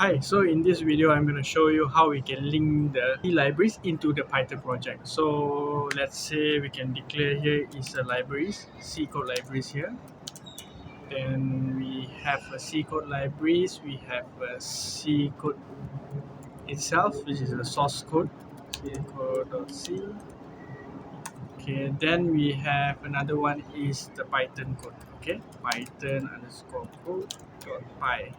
Hi, so in this video, I'm going to show you how we can link the C libraries into the Python project. So let's say we can declare here is a libraries, C code libraries here. Then we have a C code libraries, we have a C code itself, which is the source code, C code.c. Okay, then we have another one is the Python code, okay, Python underscore code dot py.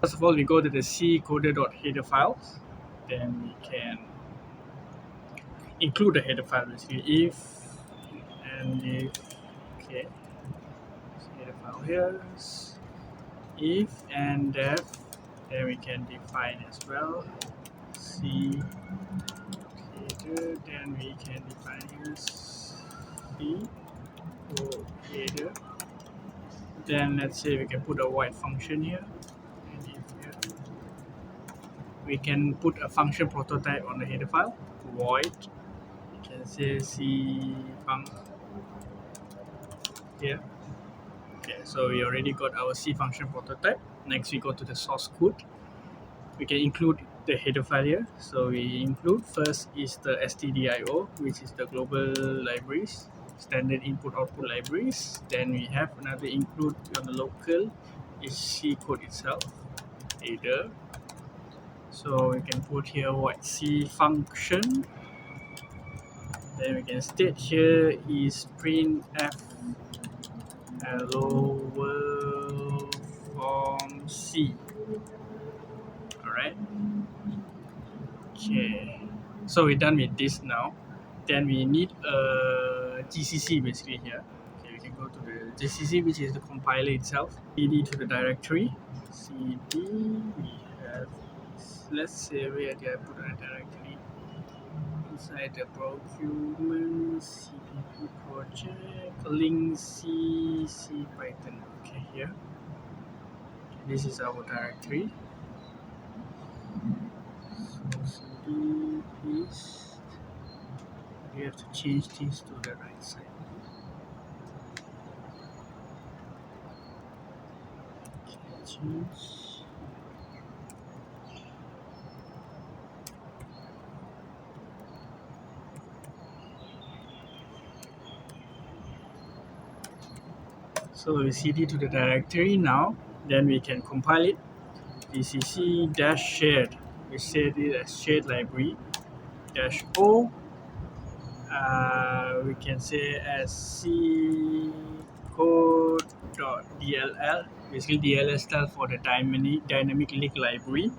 First of all, we go to the C coder.header files. Then we can include the header file basically if and if. Okay, so header file here, if and def. Then we can define as well C header. Then we can define here C header. Then let's say we can put a void function here, and if here we can put a function prototype on the header file, void. You can say C func here. Okay, so we already got our C function prototype. Next, we go to the source code. We can include the header file here. So we include first is the stdio, which is the global libraries, standard input output libraries. Then we have another include on the local is C code itself, header. So we can put here what C function. Then we can state here is printf hello world from C. Alright. Okay. So we're done with this now. Then we need a GCC basically here. Okay, we can go to the GCC, which is the compiler itself. CD to the directory. CD we have. Let's say where did I put a directory? Inside the procurement CPP project link C Python. Okay, here. This is our directory. So CD is we have to change things to the right side. Okay, change. So we cd to the directory now. Then we can compile it. gcc dash shared. We set it as shared library dash o. We can say as c code.dll. Basically, DLL stands for the dynamic link library.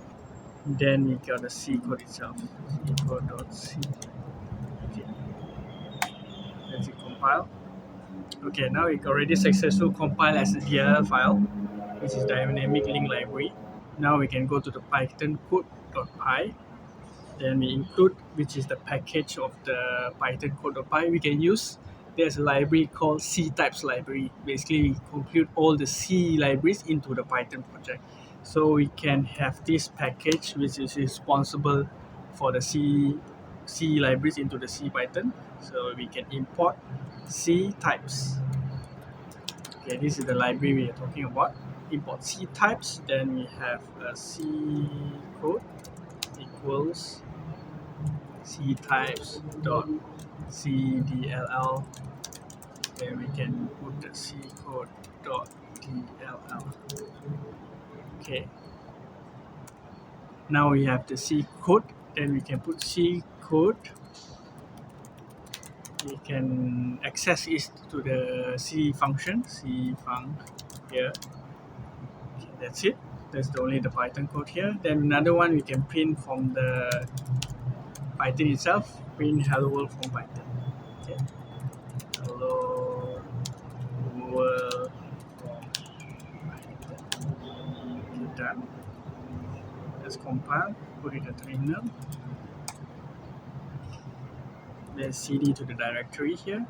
Then we got the C code itself. C code.c. Okay, let's compile. Okay, now it already successful compile as a DLL file, which is dynamic link library. Now we can go to the Python code.py. Then we include, which is the package of the Python code.py. We can use, there's a library called C types library. Basically, we compute all the C libraries into the Python project. So we can have this package, which is responsible for the C libraries into the C Python. So we can import C types. Okay, this is the library we are talking about. Import C types. Then we have a C code equals C types dot cdll. Then we can put the C code dot dll. Okay. Now we have the C code. Then we can put C code. We can access it to the C function. C func here. Okay, that's it. That's only the Python code here. Then another one we can print from the Python itself. Print hello world from Python. Okay. Hello world from Python. Okay, done. Let's compile. Put it at terminal. Let's cd to the directory here.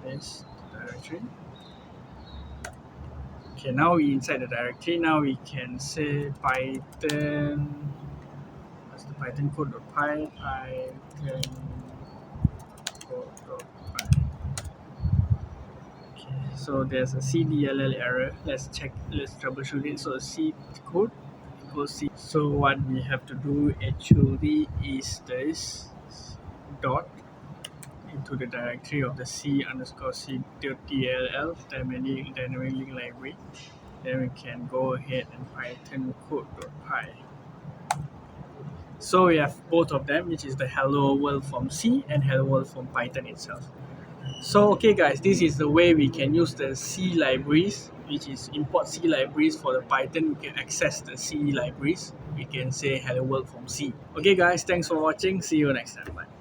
This directory. Okay, now we inside the directory. Now we can say Python. What's the Python code.py? Python code.py. Okay, So there's a CDLL error. Let's check, let's troubleshoot it. So C code equals C. So what we have to do actually is this dot into the directory of the C underscore C DLL dynamic link library. Then we can go ahead and python code.py. So we have both of them, which is the hello world from C and hello world from Python itself. So okay guys, this is the way we can use the C libraries, which is import C libraries for the Python. We can access the C libraries. We can say hello world from C. Okay guys, thanks for watching. See you next time. Bye.